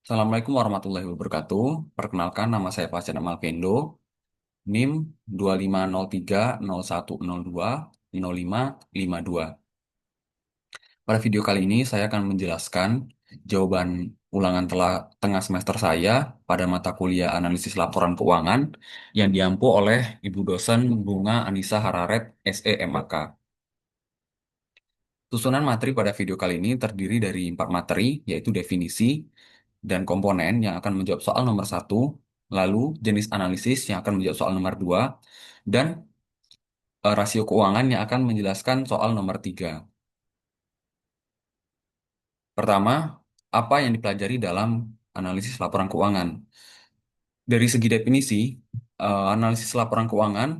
Assalamualaikum warahmatullahi wabarakatuh. Perkenalkan, nama saya Fajar Amalkendo, NIM 250301020552. Pada video kali ini saya akan menjelaskan jawaban ulangan tengah semester saya pada mata kuliah analisis laporan keuangan yang diampu oleh Ibu dosen Bunga Anissa Hararet, SE MAK. Susunan materi pada video kali ini terdiri dari 4 materi, yaitu definisi dan komponen yang akan menjawab soal nomor satu, lalu jenis analisis yang akan menjawab soal nomor 2, dan rasio keuangan yang akan menjelaskan soal nomor 3. Pertama, apa yang dipelajari dalam analisis laporan keuangan? Dari segi definisi, analisis laporan keuangan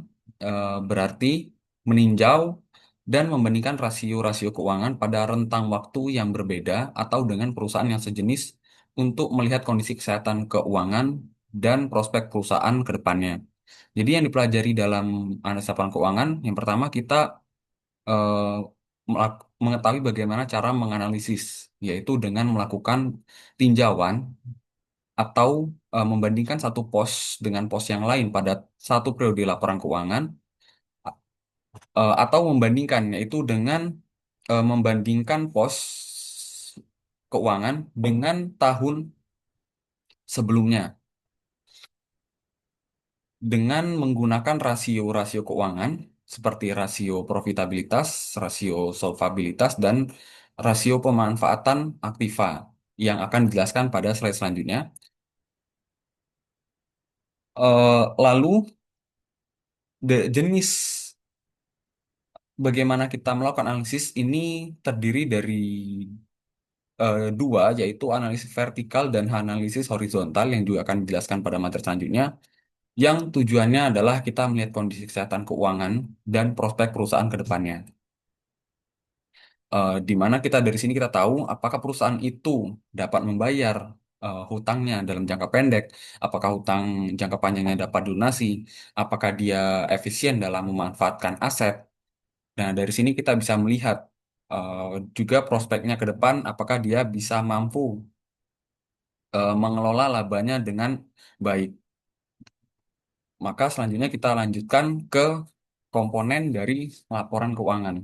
berarti meninjau dan membandingkan rasio-rasio keuangan pada rentang waktu yang berbeda atau dengan perusahaan yang sejenis untuk melihat kondisi kesehatan keuangan dan prospek perusahaan ke depannya. Jadi yang dipelajari dalam analisis laporan keuangan, yang pertama kita eh, mengetahui bagaimana cara menganalisis, yaitu dengan melakukan tinjauan atau membandingkan satu pos dengan pos yang lain pada satu periode laporan keuangan, atau membandingkan yaitu dengan membandingkan pos keuangan dengan tahun sebelumnya dengan menggunakan rasio-rasio keuangan seperti rasio profitabilitas, rasio solvabilitas, dan rasio pemanfaatan aktiva yang akan dijelaskan pada slide selanjutnya. Lalu jenis bagaimana kita melakukan analisis ini terdiri dari dua, yaitu analisis vertikal dan analisis horizontal yang juga akan dijelaskan pada materi selanjutnya, yang tujuannya adalah kita melihat kondisi kesehatan keuangan dan prospek perusahaan ke depannya. Di mana kita dari sini kita tahu apakah perusahaan itu dapat membayar hutangnya dalam jangka pendek, apakah hutang jangka panjangnya dapat dilunasi, apakah dia efisien dalam memanfaatkan aset. Nah, dari sini kita bisa melihat eh, juga prospeknya ke depan, apakah dia bisa mampu mengelola labanya dengan baik. Maka selanjutnya kita lanjutkan ke komponen dari laporan keuangan.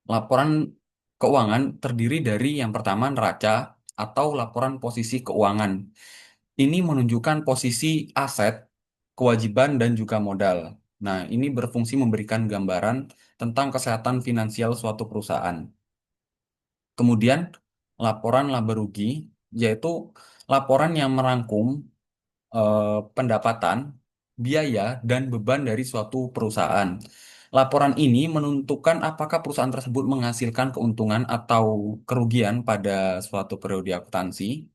Laporan keuangan terdiri dari yang pertama neraca atau laporan posisi keuangan. Ini menunjukkan posisi aset, kewajiban, dan juga modal. Nah, ini berfungsi memberikan gambaran tentang kesehatan finansial suatu perusahaan. Kemudian, laporan laba rugi, yaitu laporan yang merangkum eh, pendapatan, biaya, dan beban dari suatu perusahaan. Laporan ini menentukan apakah perusahaan tersebut menghasilkan keuntungan atau kerugian pada suatu periode akuntansi.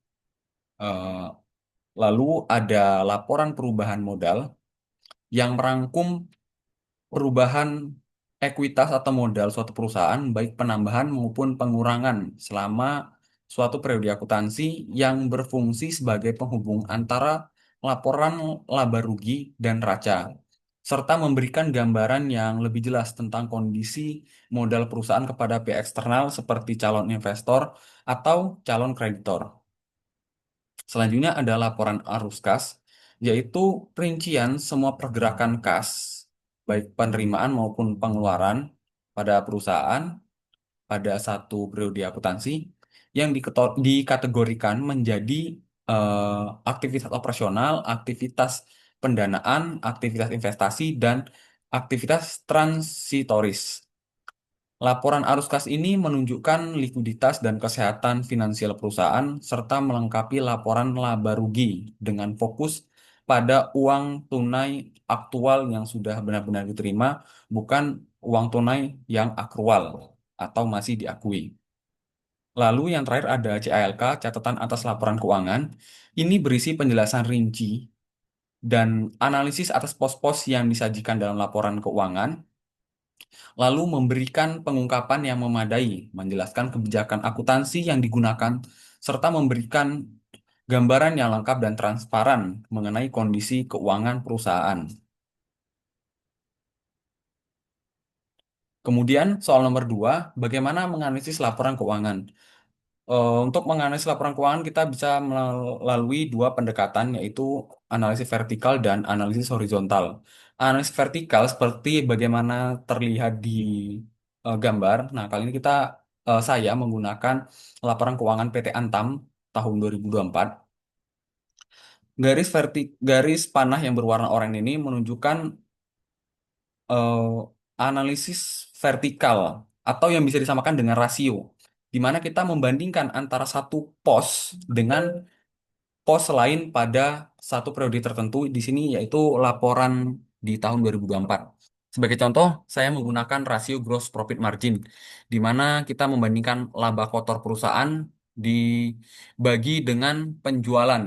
Eh, Lalu ada laporan perubahan modal yang merangkum perubahan ekuitas atau modal suatu perusahaan, baik penambahan maupun pengurangan selama suatu periode akuntansi yang berfungsi sebagai penghubung antara laporan laba rugi dan neraca, serta memberikan gambaran yang lebih jelas tentang kondisi modal perusahaan kepada pihak eksternal seperti calon investor atau calon kreditor. Selanjutnya ada laporan arus kas, yaitu rincian semua pergerakan kas, baik penerimaan maupun pengeluaran pada perusahaan pada satu periode akuntansi yang dikategorikan menjadi aktivitas operasional, aktivitas pendanaan, aktivitas investasi, dan aktivitas transitoris. Laporan arus kas ini menunjukkan likuiditas dan kesehatan finansial perusahaan, serta melengkapi laporan laba rugi dengan fokus pada uang tunai aktual yang sudah benar-benar diterima, bukan uang tunai yang akrual atau masih diakui. Lalu yang terakhir ada CALK, catatan atas laporan keuangan. Ini berisi penjelasan rinci dan analisis atas pos-pos yang disajikan dalam laporan keuangan, lalu memberikan pengungkapan yang memadai, menjelaskan kebijakan akuntansi yang digunakan, serta memberikan gambaran yang lengkap dan transparan mengenai kondisi keuangan perusahaan. Kemudian soal nomor 2, bagaimana menganalisis laporan keuangan? Untuk menganalisis laporan keuangan kita bisa melalui dua pendekatan yaitu analisis vertikal dan analisis horizontal. Analisis vertikal seperti bagaimana terlihat di gambar. Nah, kali ini saya menggunakan laporan keuangan PT Antam tahun 2024. Garis panah yang berwarna oranye ini menunjukkan eh, analisis vertikal atau yang bisa disamakan dengan rasio, di mana kita membandingkan antara satu pos dengan pos lain pada satu periode tertentu di sini yaitu laporan di tahun 2024. Sebagai contoh, saya menggunakan rasio gross profit margin, di mana kita membandingkan laba kotor perusahaan dibagi dengan penjualan.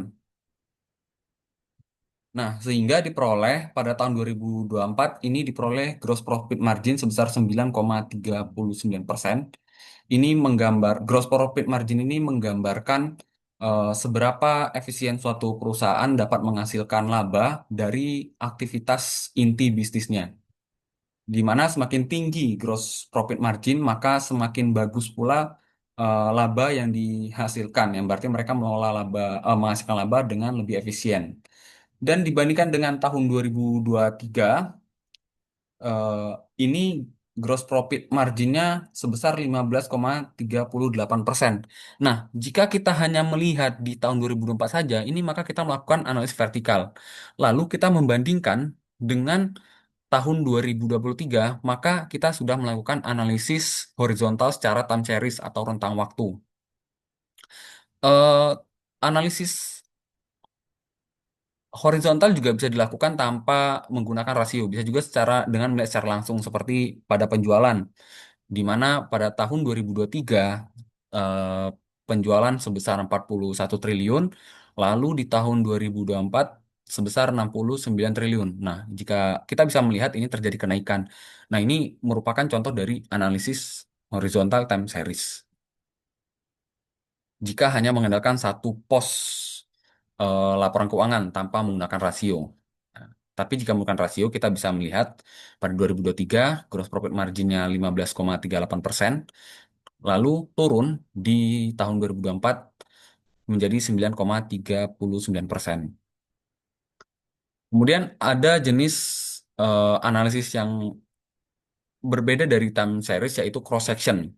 Nah, sehingga diperoleh pada tahun 2024 ini diperoleh gross profit margin sebesar 9,39%. Ini gross profit margin ini menggambarkan seberapa efisien suatu perusahaan dapat menghasilkan laba dari aktivitas inti bisnisnya. Di mana semakin tinggi gross profit margin, maka semakin bagus pula laba yang dihasilkan. Yang berarti mereka menghasilkan laba dengan lebih efisien. Dan dibandingkan dengan tahun 2023, eh, ini gross profit marginnya sebesar 15,38%. Nah, jika kita hanya melihat di tahun 2024 saja, ini maka kita melakukan analisis vertikal. Lalu kita membandingkan dengan tahun 2023, maka kita sudah melakukan analisis horizontal secara time series atau rentang waktu. Analisis horizontal juga bisa dilakukan tanpa menggunakan rasio, bisa juga dengan melihat secara langsung seperti pada penjualan, di mana pada tahun 2023 eh, penjualan sebesar 41 triliun, lalu di tahun 2024 sebesar 69 triliun. Nah, jika kita bisa melihat ini terjadi kenaikan. Nah, ini merupakan contoh dari analisis horizontal time series. Jika hanya mengandalkan satu pos laporan keuangan tanpa menggunakan rasio. Nah, tapi jika menggunakan rasio, kita bisa melihat pada 2023 gross profit marginnya 15,38%, lalu turun di tahun 2024 menjadi 9,39%. Kemudian ada jenis analisis yang berbeda dari time series yaitu cross section.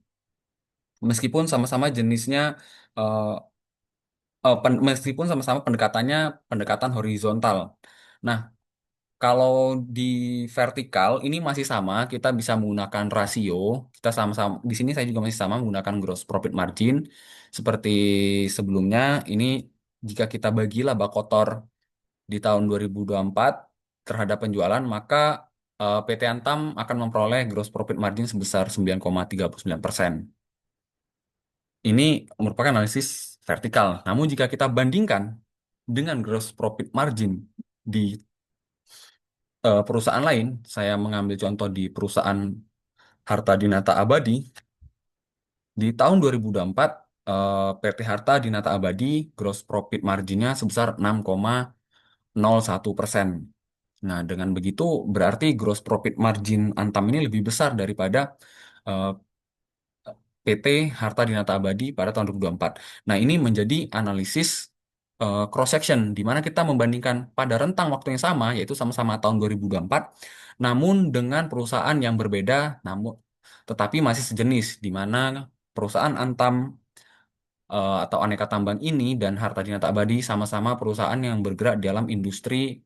Meskipun sama-sama jenisnya eh, meskipun sama-sama pendekatan horizontal. Nah, kalau di vertikal ini masih sama, kita bisa menggunakan rasio. Kita sama-sama di sini saya juga masih sama menggunakan gross profit margin seperti sebelumnya. Ini jika kita bagi laba kotor di tahun 2024 terhadap penjualan, maka PT Antam akan memperoleh gross profit margin sebesar 9,39%. Ini merupakan analisis vertikal. Namun jika kita bandingkan dengan gross profit margin di perusahaan lain, saya mengambil contoh di perusahaan Harta Dinata Abadi, di tahun 2024 PT Harta Dinata Abadi gross profit marginnya sebesar 6,01%. Nah, dengan begitu berarti gross profit margin Antam ini lebih besar daripada eh, PT Harta Dinata Abadi pada tahun 2024. Nah, ini menjadi analisis cross section di mana kita membandingkan pada rentang waktu yang sama yaitu sama-sama tahun 2024 namun dengan perusahaan yang berbeda namun tetapi masih sejenis di mana perusahaan Antam atau Aneka Tambang ini dan Harta Dinata Abadi sama-sama perusahaan yang bergerak dalam industri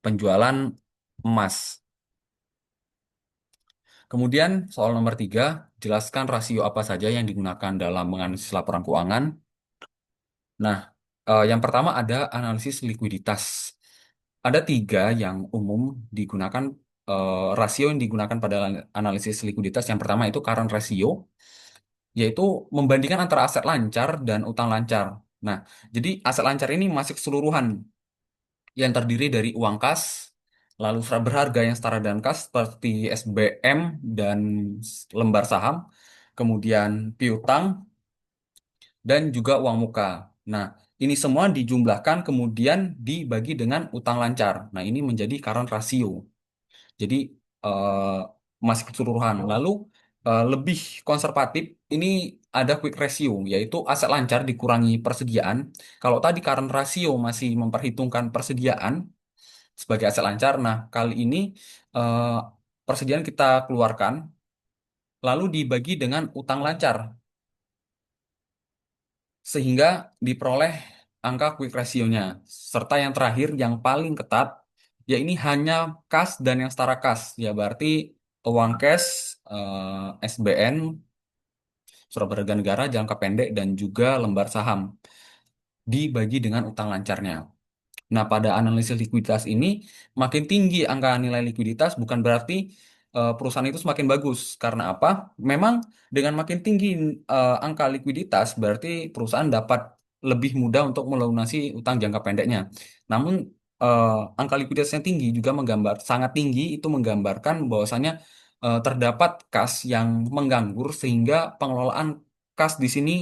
penjualan emas. Kemudian soal nomor 3, jelaskan rasio apa saja yang digunakan dalam menganalisis laporan keuangan. Nah, yang pertama ada analisis likuiditas. Ada tiga yang umum digunakan, rasio yang digunakan pada analisis likuiditas. Yang pertama itu current ratio, yaitu membandingkan antara aset lancar dan utang lancar. Nah, jadi aset lancar ini masih keseluruhan yang terdiri dari uang kas, lalu surat berharga yang setara dengan kas seperti SBM dan lembar saham, kemudian piutang, dan juga uang muka. Nah, ini semua dijumlahkan kemudian dibagi dengan utang lancar. Nah, ini menjadi current ratio. Jadi masih keseluruhan. Lalu lebih konservatif ini ada quick ratio, yaitu aset lancar dikurangi persediaan. Kalau tadi current ratio masih memperhitungkan persediaan sebagai aset lancar, nah kali ini eh, persediaan kita keluarkan, lalu dibagi dengan utang lancar, sehingga diperoleh angka quick ratio-nya. Serta yang terakhir, yang paling ketat, ya ini hanya kas dan yang setara kas. Ya berarti uang cash, SBN, surat berharga negara, jangka pendek, dan juga lembar saham dibagi dengan utang lancarnya. Nah, pada analisis likuiditas ini, makin tinggi angka nilai likuiditas bukan berarti perusahaan itu semakin bagus. Karena apa? Memang dengan makin tinggi angka likuiditas, berarti perusahaan dapat lebih mudah untuk melunasi utang jangka pendeknya. Namun, angka likuiditas yang tinggi juga sangat tinggi itu menggambarkan bahwasanya terdapat kas yang menganggur sehingga pengelolaan kas di sini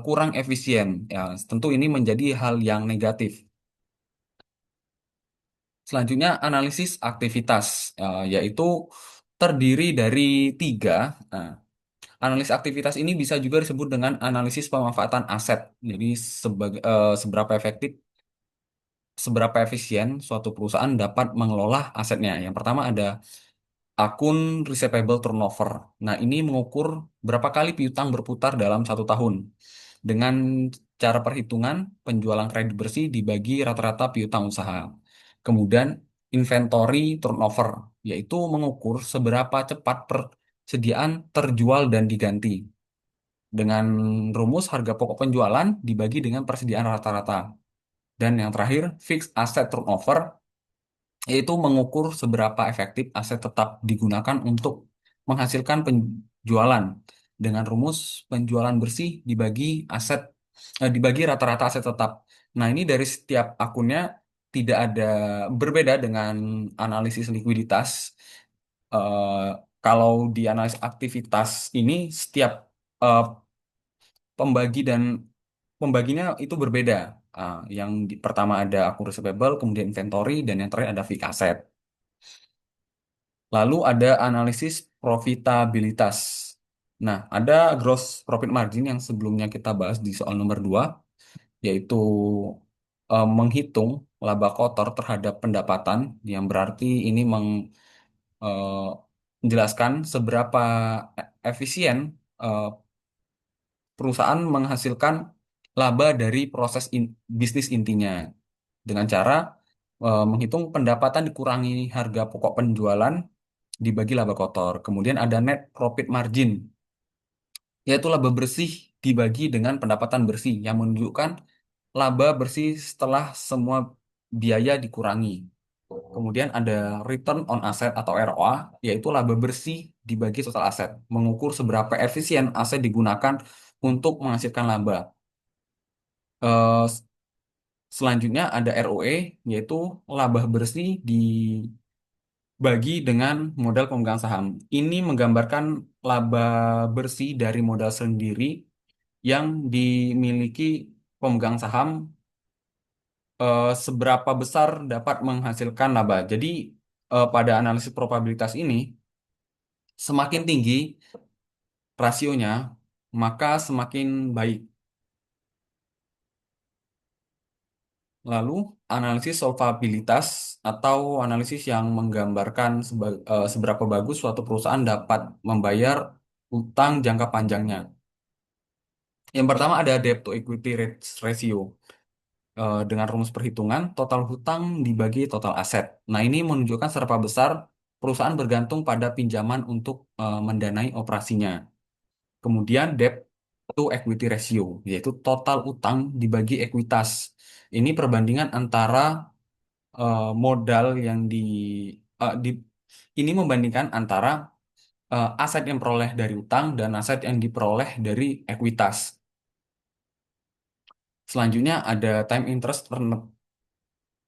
kurang efisien. Ya, tentu ini menjadi hal yang negatif. Selanjutnya analisis aktivitas, yaitu terdiri dari tiga. Nah, analisis aktivitas ini bisa juga disebut dengan analisis pemanfaatan aset. Jadi seberapa efektif, seberapa efisien suatu perusahaan dapat mengelola asetnya. Yang pertama ada akun receivable turnover. Nah, ini mengukur berapa kali piutang berputar dalam satu tahun. Dengan cara perhitungan penjualan kredit bersih dibagi rata-rata piutang usaha. Kemudian inventory turnover, yaitu mengukur seberapa cepat persediaan terjual dan diganti. Dengan rumus harga pokok penjualan dibagi dengan persediaan rata-rata. Dan yang terakhir, fixed asset turnover, yaitu mengukur seberapa efektif aset tetap digunakan untuk menghasilkan penjualan dengan rumus penjualan bersih dibagi rata-rata aset tetap. Nah, ini dari setiap akunnya tidak ada berbeda dengan analisis likuiditas. Eh, Kalau di analisis aktivitas ini setiap eh, pembagi dan pembaginya itu berbeda. Yang pertama ada akun receivable, kemudian inventory, dan yang terakhir ada fixed asset. Lalu ada analisis profitabilitas. Nah, ada gross profit margin yang sebelumnya kita bahas di soal nomor 2, yaitu menghitung laba kotor terhadap pendapatan, yang berarti ini eh, menjelaskan seberapa efisien eh, perusahaan menghasilkan laba dari proses bisnis intinya dengan cara menghitung pendapatan dikurangi harga pokok penjualan dibagi laba kotor. Kemudian ada net profit margin, yaitu laba bersih dibagi dengan pendapatan bersih yang menunjukkan laba bersih setelah semua biaya dikurangi. Kemudian ada return on asset atau ROA, yaitu laba bersih dibagi total aset, mengukur seberapa efisien aset digunakan untuk menghasilkan laba. Eh, Selanjutnya ada ROE, yaitu laba bersih dibagi dengan modal pemegang saham. Ini menggambarkan laba bersih dari modal sendiri yang dimiliki pemegang saham, seberapa besar dapat menghasilkan laba. Jadi pada analisis probabilitas ini semakin tinggi rasionya, maka semakin baik. Lalu analisis solvabilitas atau analisis yang menggambarkan seberapa bagus suatu perusahaan dapat membayar utang jangka panjangnya. Yang pertama ada debt to equity ratio. Dengan rumus perhitungan total hutang dibagi total aset. Nah, ini menunjukkan seberapa besar perusahaan bergantung pada pinjaman untuk mendanai operasinya. Kemudian debt to equity ratio, yaitu total utang dibagi ekuitas. Ini perbandingan antara modal yang di ini membandingkan antara aset yang peroleh dari utang dan aset yang diperoleh dari ekuitas. Selanjutnya ada time interest earned.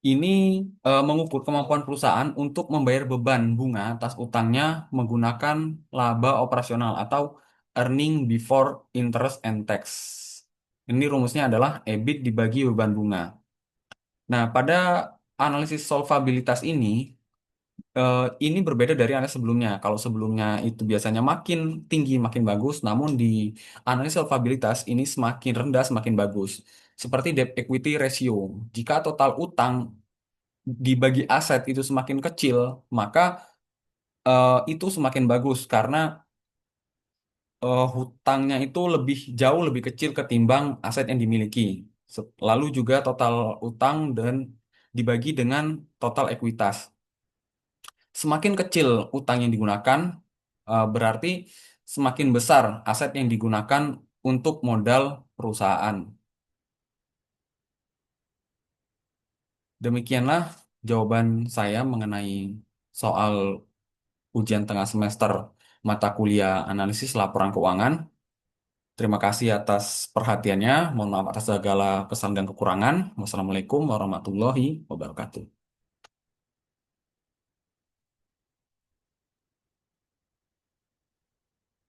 Ini mengukur kemampuan perusahaan untuk membayar beban bunga atas utangnya menggunakan laba operasional atau earning before interest and tax. Ini rumusnya adalah EBIT dibagi beban bunga. Nah, pada analisis solvabilitas ini, Ini berbeda dari analisa sebelumnya. Kalau sebelumnya itu biasanya makin tinggi makin bagus, namun di analisa solvabilitas ini semakin rendah semakin bagus. Seperti debt equity ratio. Jika total utang dibagi aset itu semakin kecil, maka itu semakin bagus karena hutangnya itu jauh lebih kecil ketimbang aset yang dimiliki. Lalu juga total utang dan dibagi dengan total ekuitas. Semakin kecil utang yang digunakan, berarti semakin besar aset yang digunakan untuk modal perusahaan. Demikianlah jawaban saya mengenai soal ujian tengah semester mata kuliah analisis laporan keuangan. Terima kasih atas perhatiannya. Mohon maaf atas segala kesalahan dan kekurangan. Wassalamualaikum warahmatullahi wabarakatuh.